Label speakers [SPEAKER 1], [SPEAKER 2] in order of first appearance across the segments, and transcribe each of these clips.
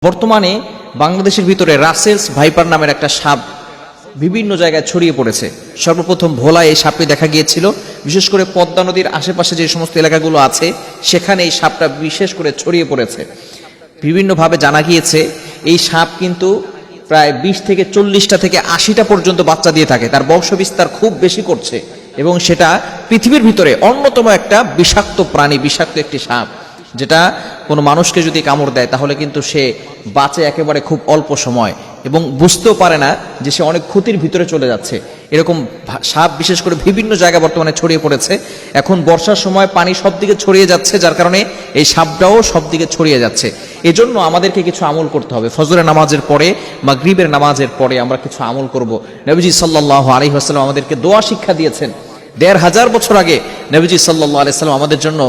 [SPEAKER 1] বর্তমানে বাংলাদেশের ভিতরে রাসেলস ভাইপার নামের একটা সাপ বিভিন্ন জায়গায় ছড়িয়ে পড়েছে। সর্বপ্রথম ভোলায় এই সাপটি দেখা গিয়েছিল, বিশেষ করে পদ্মা নদীর আশেপাশে যে সমস্ত এলাকাগুলো আছে সেখানে এই সাপটা বিশেষ করে ছড়িয়ে পড়েছে। বিভিন্নভাবে জানা গিয়েছে এই সাপ কিন্তু প্রায় 20 থেকে 40টা থেকে 80টা পর্যন্ত বাচ্চা দিয়ে থাকে, তার বংশবিস্তার খুব বেশি করছে এবং সেটা পৃথিবীর ভিতরে অন্যতম একটা বিষাক্ত প্রাণী, বিষাক্ত একটি সাপ, যেটা কোনো মানুষকে যদি কামড় দেয় তাহলে কিন্তু সে বাঁচে একেবারে খুব অল্প সময় এবং বুঝতেও পারে না যে সে অনেক ক্ষতির ভিতরে চলে যাচ্ছে। এরকম সাপ বিশেষ করে বিভিন্ন জায়গায় বর্তমানে ছড়িয়ে পড়েছে। এখন বর্ষার সময় পানি সব দিকে ছড়িয়ে যাচ্ছে, যার কারণে এই সাপটাও সব দিকে ছড়িয়ে যাচ্ছে। এজন্য আমাদেরকে কিছু আমল করতে হবে। ফজরের নামাজের পরে, মাগরিবের নামাজের পরে আমরা কিছু আমল করব। নবীজি সাল্লাল্লাহু আলাইহি ওয়াসাল্লাম আমাদেরকে দোয়া শিক্ষা দিয়েছেন। 1500 বছর আগে নবীজি সাল্লাল্লাহু আলাইহি ওয়াসাল্লাম আমাদের জন্য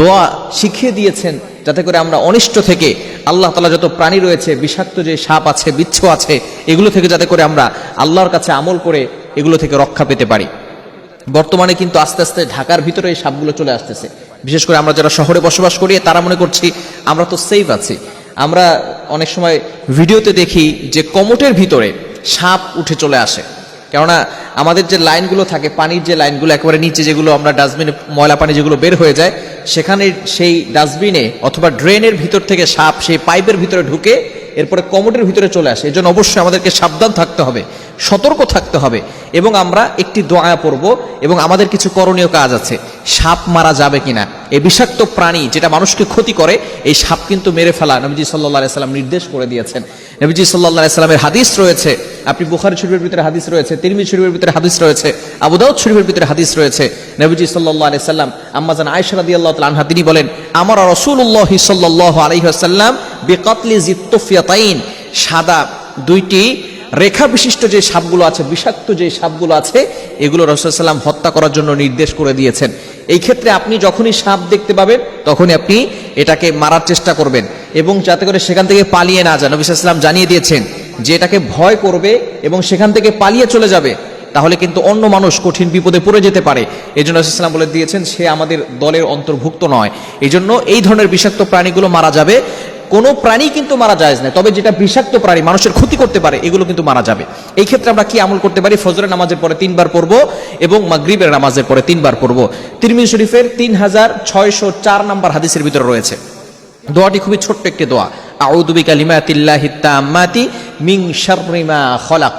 [SPEAKER 1] দোয়া শিখিয়ে দিয়েছেন, যাতে করে আমরা অনিষ্ট থেকে, আল্লাহ তাআলা যত প্রাণী রয়েছে, বিষাক্ত যে সাপ আছে, বিচ্ছু আছে, এগুলো থেকে যাতে করে আমরা আল্লাহর কাছে আমল করে এগুলো থেকে রক্ষা পেতে পারি। বর্তমানে কিন্তু আস্তে আস্তে ঢাকার ভিতরে এই সাপগুলো চলে আসতেছে। বিশেষ করে আমরা যারা শহরে বসবাস করি তারা মনে করছি আমরা তো সেফ আছি। আমরা অনেক সময় ভিডিওতে দেখি যে কমোটের ভিতরে সাপ উঠে চলে আসে। কেননা আমাদের যে লাইনগুলো থাকে, পানির যে লাইনগুলো একেবারে নিচে, যেগুলো আমরা ডাস্টবিনে ময়লা পানি যেগুলো বের হয়ে যায়, সেখানে সেই ডাস্টবিনে অথবা ড্রেনের ভিতর থেকে সাপ সেই পাইপের ভিতরে ঢুকে এরপরে কমোডের ভিতরে চলে আসে। এজন্য অবশ্যই আমাদেরকে সাবধান থাকতে হবে, সতর্ক থাকতে হবে এবং আমরা একটি দোয়া পড়ব এবং আমাদের কিছু করণীয় কাজ আছে। সাপ মারা যাবে কিনা, এই বিষাক্ত প্রাণী যেটা মানুষকে ক্ষতি করে, এই সাপ কিন্তু মেরে ফেলা নবীজি সাল্লাল্লাহু আলাইহি সাল্লাম নির্দেশ করে দিয়েছেন। নবীজি সাল্লাল্লাহু আলাইহি সাল্লামের হাদিস রয়েছে, আপনি বুখারী শরীফের ভিতরে হাদিস রয়েছে, তিরমিজি শরীফের ভিতরে হাদিস রয়েছে, আবু দাউদ শরীফের ভিতরে হাদিস রয়েছে। নবীজি সাল্লাল্লাহু আলাইহি সাল্লাম আম্মা জান আয়েশা রাদিয়াল্লাহু তাআলা আনহা তিনি বলেন, আমারা রাসূলুল্লাহ সাল্লাল্লাহু আলাইহি ওয়াসাল্লাম বিকাতলি জিত্তুফিয়াতাইন, সাদা দুইটি রেখা বিশিষ্ট যে সাপগুলো আছে, বিষাক্ত যে সাপগুলো আছে, এগুলো রাসূল সাল্লাম হত্যা করার জন্য নির্দেশ করে দিয়েছেন। এই ক্ষেত্রে আপনি যখনই সাপ দেখতে পাবেন তখনই আপনি এটাকে মারার চেষ্টা করবেন এবং যাতে করে সেখান থেকে পালিয়ে না যান। নবী সাল্লাল্লাহু আলাইহি ওয়াসাল্লাম জানিয়ে দিয়েছেন যে এটাকে ভয় করবে এবং সেখান থেকে পালিয়ে চলে যাবে, তাহলে কিন্তু অন্য মানুষ কঠিন বিপদে পড়ে যেতে পারে। এই জন্য রাসূল সাল্লাল্লাহু আলাইহি ওয়াসাল্লাম বলে দিয়েছেন সে আমাদের দলের অন্তর্ভুক্ত নয়। এই জন্য এই ধরনের বিষাক্ত প্রাণীগুলো মারা যাবে। কোনো প্রাণী কিন্তু মারা যায় না, তবে যেটা বিষাক্ত প্রাণী মানুষের ক্ষতি করতে পারে এগুলো কিন্তু মারা যাবে। এই ক্ষেত্রে আমরা কি আমল করতে পারি? ফজরের নামাজের পরে 3 বার পড়বো এবং মাগরিবের নামাজের পরে 3 বার পড়বো। তিরমিজি শরীফের 3604 নম্বর হাদিসের ভিতরে রয়েছে। দোয়াটি খুবই ছোট্ট একটি দোয়া, আউযু বিকালিমাতিল্লাহিত তাম্মাতি মিন শাররি মা খালাক,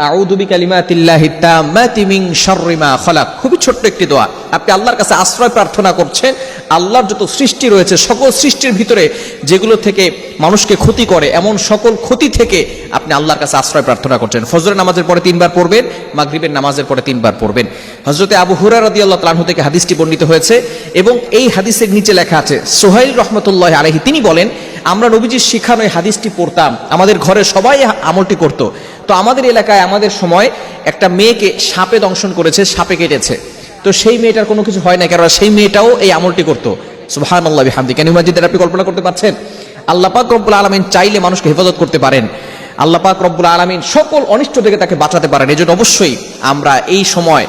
[SPEAKER 1] আউযু বিকালিমাতিল্লাহিত তাম্মাতি মিন শাররি মা খালাক। খুবই ছোট্ট একটি দোয়া। আপনি আল্লাহর কাছে আশ্রয় প্রার্থনা করছেন, আল্লাহর যত সৃষ্টি রয়েছে সকল সৃষ্টির ভিতরে যেগুলো থেকে মানুষকে ক্ষতি করে, এমন সকল ক্ষতি থেকে আপনি আল্লাহর কাছে আশ্রয় প্রার্থনা করছেন। ফজরের নামাজের পরে 3 বার পড়বেন, মাগরিবের নামাজের পরে 3 বার পড়বেন। হযরতে আবু হুরায়রা রাদিয়াল্লাহু তাআলা আনহু থেকে হাদিসটি বর্ণিত হয়েছে এবং এই হাদিসের নিচে লেখা আছে, সুহাইল রাহমাতুল্লাহি আলাইহি তিনি বলেন, আমরা নবীজির শিখানো এই হাদিসটি পড়তাম, আমাদের ঘরে সবাই আমলটি করত। তো আমাদের এলাকায় আমাদের সময় একটা মেয়েকে সাপে দংশন করেছে, সাপে কেটেছে। তো সেই মেয়েটার কোনো কিছু হয় না, কারণ সেই মেয়েটাও এই আমলটি করতো। সুবহানাল্লাহি বিহামদিহি। কেন মাজিদের আপনি কল্পনা করতে পারছেন? আল্লাহ পাক রব্বুল আলামিন চাইলে মানুষকে হেফাজত করতে পারেন, আল্লাহ পাক রব্বুল আলামিন সকল অনিষ্ট থেকে তাকে বাঁচাতে পারেন। এজন্য অবশ্যই আমরা এই সময়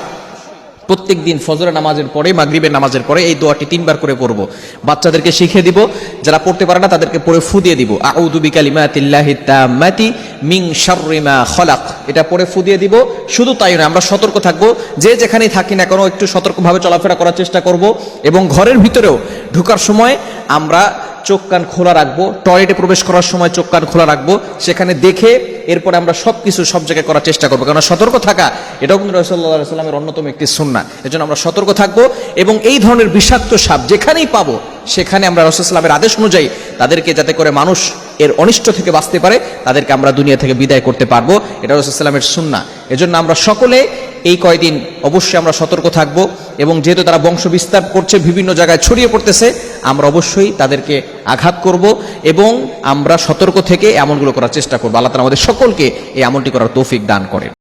[SPEAKER 1] প্রত্যেক দিন ফজরের নামাজের পরে, মাগরিবের নামাজের পরে এই দোয়াটি 3 বার করে পড়ব। বাচ্চাদেরকে শিখিয়ে দিব, যারা পড়তে পারে না তাদেরকে পড়ে ফু দিয়ে দিব, আউযু বিকালিমাতিল্লাহিত তাম্মাতি মিন শাররি মা খালাক, এটা পড়ে ফু দিয়ে দিব। শুধু তাই না, আমরা সতর্ক থাকবো, যে যেখানেই থাকি না কেন একটু সতর্কভাবে চলাফেরা করার চেষ্টা করব এবং ঘরের ভিতরেও ঢোকার সময় আমরা চোখ কান খোলা রাখবো, টয়লেটে প্রবেশ করার সময় চোখ কান খোলা রাখবো, সেখানে দেখে এরপরে আমরা সবকিছু সব জায়গায় করার চেষ্টা করবো। কারণ সতর্ক থাকা এটাও কিন্তু রাসূলুল্লাহ সাল্লাল্লাহু আলাইহি ওয়াসাল্লামের অন্যতম একটি সুন্নাহ। এজন্য আমরা সতর্ক থাকবো এবং এই ধরনের বিষাক্ত সাপ যেখানেই পাবো সেখানে আমরা রাসূল সাল্লাল্লাহু আলাইহি ওয়াসাল্লামের আদেশ অনুযায়ী তাদেরকে, যাতে করে মানুষ এর অনিষ্ট থেকে বাঁচতে পারে, তাদেরকে আমরা দুনিয়া থেকে বিদায় করতে পারবো। এটা রাসূল সাল্লাল্লাহু আলাইহি ওয়াসাল্লামের সুন্নাহ। এজন্য আমরা সকলে এই কয়দিন অবশ্যই আমরা সতর্ক থাকব এবং যেহেতু তারা বংশ বিস্তার করছে, বিভিন্ন জায়গায় ছড়িয়ে পড়তেছে, আমরা অবশ্যই তাদেরকে আঘাত করব এবং আমরা সতর্ক থেকে এমনগুলো করার চেষ্টা করবো। আল্লাহ তাআলা আমাদের সকলকে এই আমলটি করার তৌফিক দান করেন।